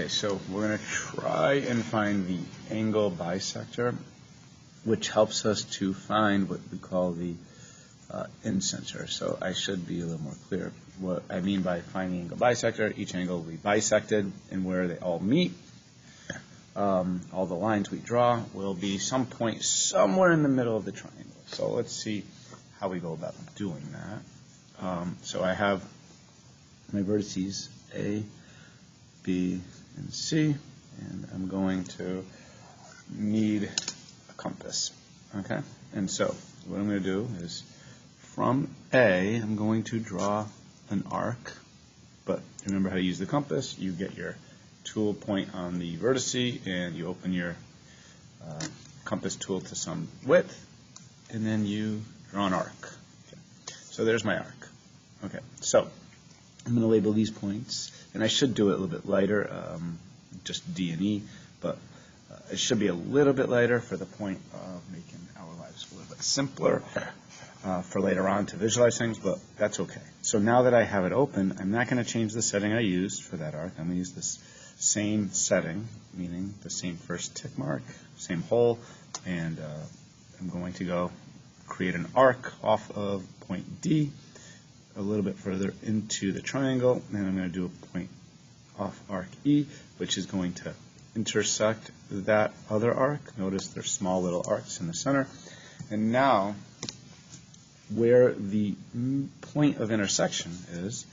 Okay, so we're going to try and find the angle bisector, which helps us to find what we call the incenter. So I should be a little more clear. What I mean by finding angle bisector, each angle will be bisected, and where they all meet, all the lines we draw will be some point somewhere in the middle of the triangle. So let's see how we go about doing that. So I have my vertices A, B, and C, and I'm going to need a compass. Okay? And so what I'm going to do is from A, I'm going to draw an arc, but remember how to use the compass. You get your tool point on the vertice, and you open your compass tool to some width, and then you draw an arc. Okay. So there's my arc. Okay, so I'm going to label these points, and I should do it a little bit lighter, just D and E, but it should be a little bit lighter for the point of making our lives a little bit simpler for later on to visualize things, but that's okay. So now that I have it open, I'm not going to change the setting I used for that arc. I'm going to use this same setting, meaning the same first tick mark, same hole, and I'm going to go create an arc off of point D, a little bit further into the triangle, and I'm going to do a point off arc E, which is going to intersect that other arc. Notice there's small little arcs in the center. And now, where the point of intersection is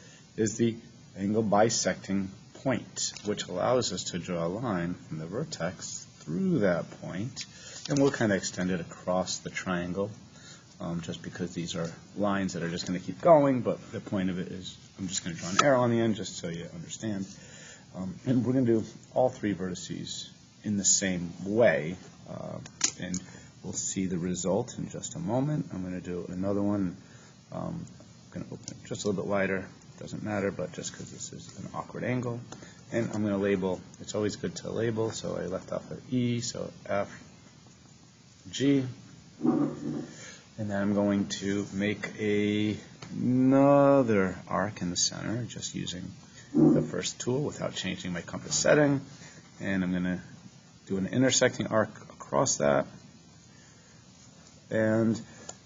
the angle bisecting point, which allows us to draw a line from the vertex through that point, and we'll kind of extend it across the triangle. Just because these are lines that are just going to keep going, but the point of it is I'm just going to draw an arrow on the end just so you understand. And we're going to do all three vertices in the same way, and we'll see the result in just a moment. I'm going to do another one. I'm going to open it just a little bit wider. Doesn't matter, but just because this is an awkward angle. And I'm going to label. It's always good to label, so I left off at E, so F, G. And then I'm going to make another arc in the center, just using the first tool without changing my compass setting. And I'm going to do an intersecting arc across that. And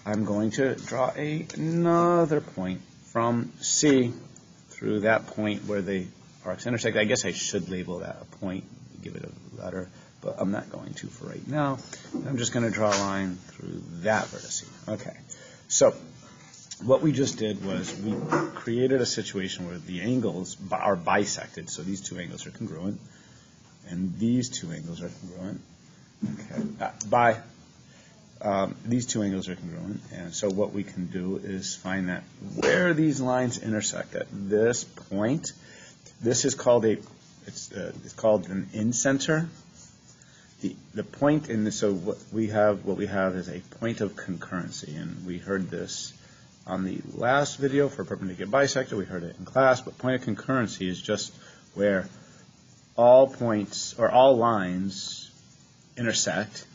I'm going to draw another point from C through that point where the arcs intersect. I guess I should label that a point, give it a letter, but I'm not going to for right now. I'm just going to draw a line through that vertex. Okay, so what we just did was we created a situation where the angles are bisected, so these two angles are congruent, and these two angles are congruent. Okay, these two angles are congruent, and so what we can do is find that where these lines intersect at this point. This is called it's called an incenter. The point in this, so what we have is a point of concurrency, and we heard this on the last video for perpendicular bisector. We heard it in class, but point of concurrency is just where all points or all lines intersect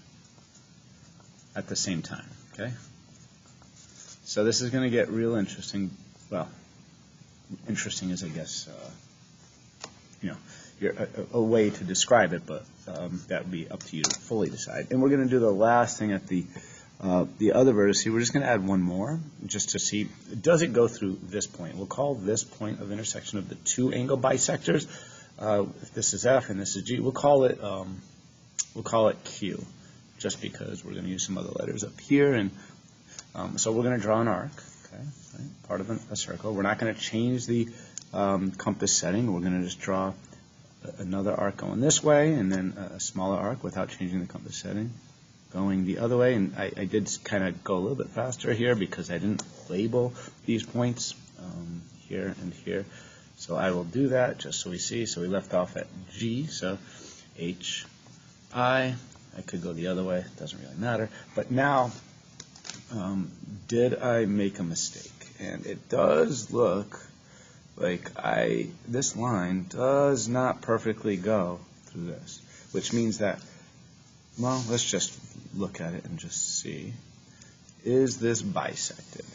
at the same time. Okay. So this is going to get real interesting. Well, interesting is, I guess, a way to describe it, but that would be up to you to fully decide. And we're going to do the last thing at the other vertex. We're just going to add one more just to see, does it go through this point? We'll call this point of intersection of the two angle bisectors. If this is F and this is G, we'll call it Q, just because we're going to use some other letters up here. And so we're going to draw an arc, okay, right, part of a circle. We're not going to change the compass setting. We're going to just draw another arc going this way, and then a smaller arc without changing the compass setting going the other way. And I did kind of go a little bit faster here because I didn't label these points here and here. So I will do that just so we see. So we left off at G, so H, I. I could go the other way. It doesn't really matter. But now, did I make a mistake? And it does look like this line does not perfectly go through this, which means that, well, let's just look at it and just see. Is this bisected?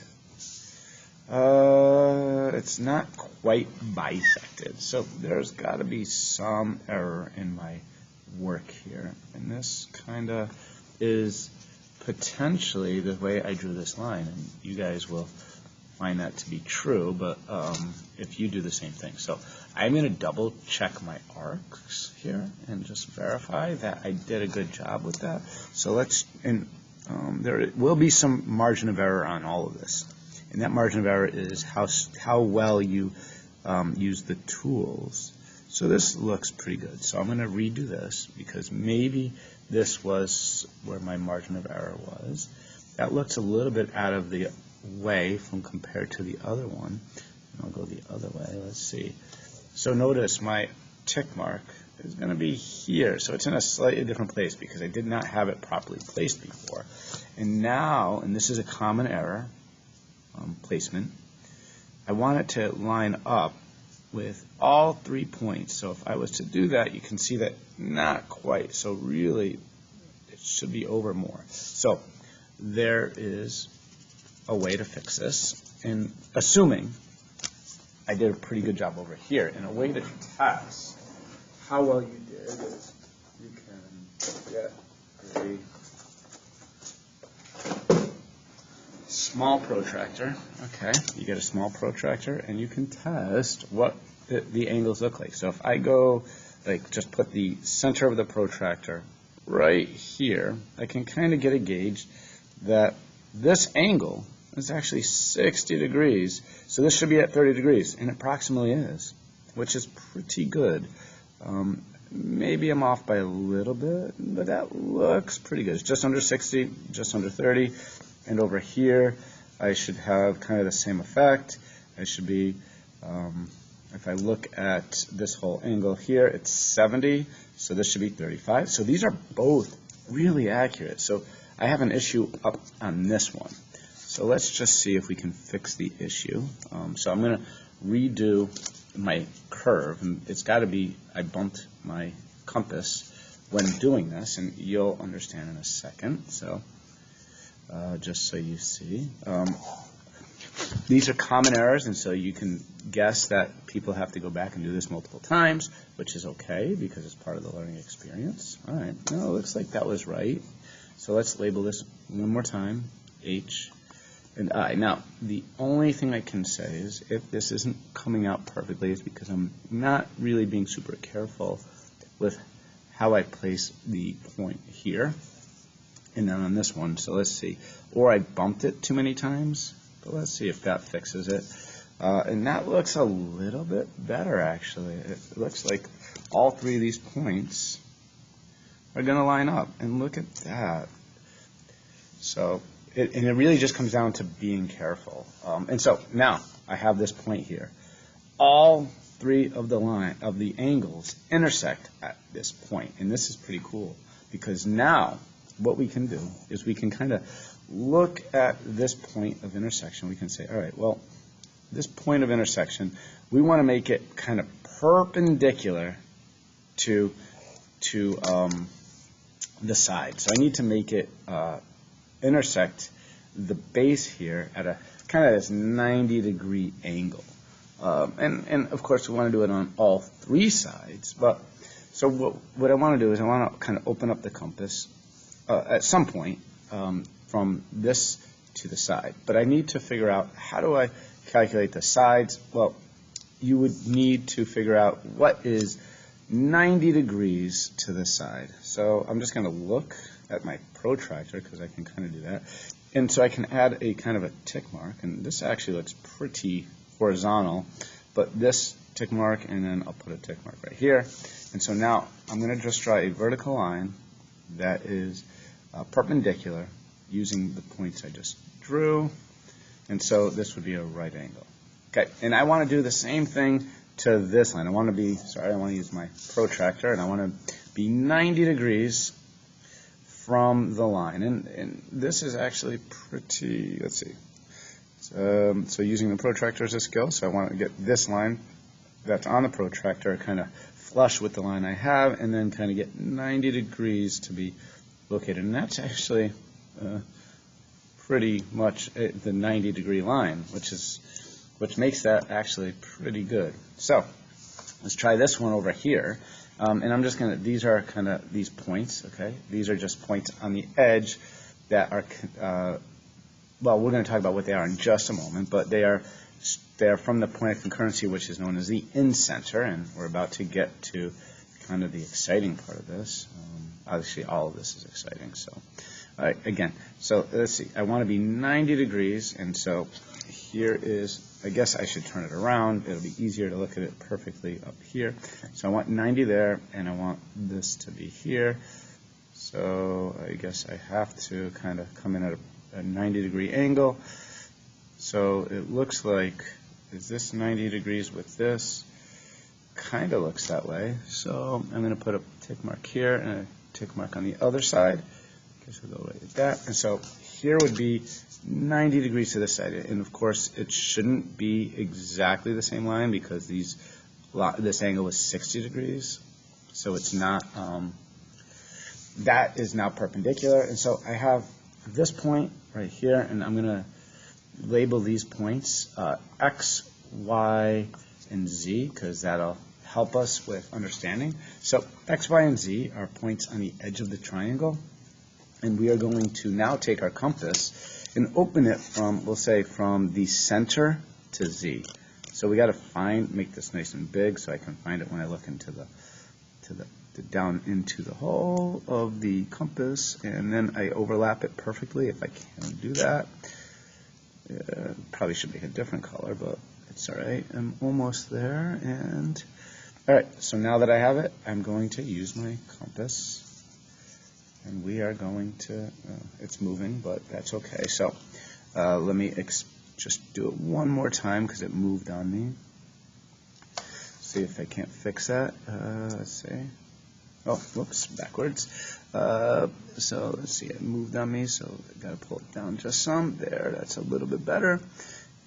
It's not quite bisected, so there's got to be some error in my work here. And this kind of is potentially the way I drew this line, and you guys will find that to be true, but if you do the same thing. So I'm going to double check my arcs here and just verify that I did a good job with that. So let's, and there will be some margin of error on all of this. And that margin of error is how well you use the tools. So this looks pretty good. So I'm going to redo this because maybe this was where my margin of error was. That looks a little bit out of the way from compared to the other one. And I'll go the other way. Let's see. So notice my tick mark is going to be here. So it's in a slightly different place because I did not have it properly placed before. And now, and this is a common error, placement, I want it to line up with all 3 points. So if I was to do that, you can see that not quite. So really, it should be over more. So there is a way to fix this. And assuming I did a pretty good job over here, and a way to test how well you did is you can get a small protractor. Okay, you get a small protractor, and you can test what the angles look like. So if I go, like, just put the center of the protractor right here, I can kind of get a gauge that this angle is actually 60 degrees. So this should be at 30 degrees, and it approximately is, which is pretty good. Maybe I'm off by a little bit, but that looks pretty good. It's just under 60, just under 30. And over here, I should have kind of the same effect. I should be, if I look at this whole angle here, it's 70, so this should be 35. So these are both really accurate. So I have an issue up on this one. So let's just see if we can fix the issue. So I'm going to redo my curve, and it's got to be, I bumped my compass when doing this, and you'll understand in a second. So just so you see. These are common errors, and so you can guess that people have to go back and do this multiple times, which is okay because it's part of the learning experience. All right, no, it looks like that was right. So let's label this one more time, H and I. Now, the only thing I can say is if this isn't coming out perfectly, it's because I'm not really being super careful with how I place the point here and then on this one. So let's see. Or I bumped it too many times, but let's see if that fixes it. And that looks a little bit better, actually. It looks like all 3 of these points are going to line up. And look at that. So, and it really just comes down to being careful. And so now I have this point here. All 3 of the angles intersect at this point, and this is pretty cool because now what we can do is we can kind of look at this point of intersection. We can say, all right, well, this point of intersection, we want to make it kind of perpendicular to the side. So I need to make it intersect the base here at a kind of this 90-degree angle. And of course, we want to do it on all 3 sides. But so what I want to do is I want to kind of open up the compass at some point from this to the side. But I need to figure out, how do I calculate the sides? Well, you would need to figure out what is 90 degrees to the side. So I'm just going to look at my protractor because I can kind of do that. And so I can add a kind of a tick mark. And this actually looks pretty horizontal. But this tick mark, and then I'll put a tick mark right here. And so now I'm going to just draw a vertical line that is perpendicular using the points I just drew. And so this would be a right angle. Okay, and I want to do the same thing to this line. I want to use my protractor, and I want to be 90 degrees from the line. And this is actually pretty, let's see. So using the protractor as a skill, so I want to get this line that's on the protractor kind of flush with the line I have, and then kind of get 90 degrees to be located. And that's actually pretty much the 90-degree line, which is which makes that actually pretty good. So let's try this one over here. And I'm just going to, these are kind of these points, okay? These are just points on the edge that are, well, we're going to talk about what they are in just a moment, but they are from the point of concurrency, which is known as the incenter, and we're about to get to kind of the exciting part of this. Obviously, all of this is exciting. So, all right, again, so let's see. I want to be 90 degrees, and so here is, I guess I should turn it around. It'll be easier to look at it perfectly up here. So I want 90 there, and I want this to be here. So I guess I have to kind of come in at a 90-degree angle. So it looks like, is this 90 degrees with this? Kind of looks that way. So I'm going to put a tick mark here and a tick mark on the other side. I guess we'll go right at that. And so here would be 90 degrees to this side. And of course, it shouldn't be exactly the same line because this angle was 60 degrees. So it's not, that is now perpendicular. And so I have this point right here, and I'm going to label these points X, Y, and Z, because that'll help us with understanding. So X, Y, and Z are points on the edge of the triangle, and we are going to now take our compass and open it from, we'll say, from the center to Z. So we got to make this nice and big so I can find it when I look into down into the hole of the compass, and then I overlap it perfectly if I can do that. Probably should make a different color, but it's all right. I'm almost there, and all right. So now that I have it, I'm going to use my compass, and we are going to. It's moving, but that's okay. So let me just do it one more time because it moved on me. See if I can't fix that. Let's see. Oh, whoops, backwards. So let's see, it moved on me, so I got to pull it down just some. There, that's a little bit better.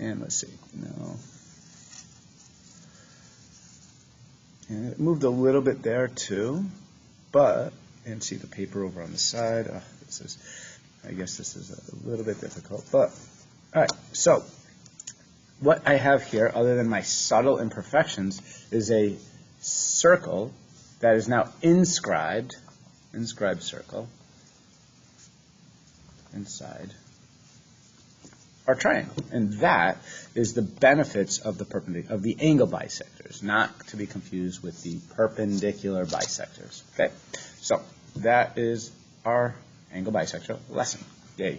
And let's see, no. And it moved a little bit there too, but, and see the paper over on the side. Oh, I guess this is a little bit difficult, but, all right, so what I have here, other than my subtle imperfections, is a circle that is now inscribed circle, inside our triangle. And that is the benefits of the angle bisectors, not to be confused with the perpendicular bisectors. Okay, so that is our angle bisector lesson. Yay.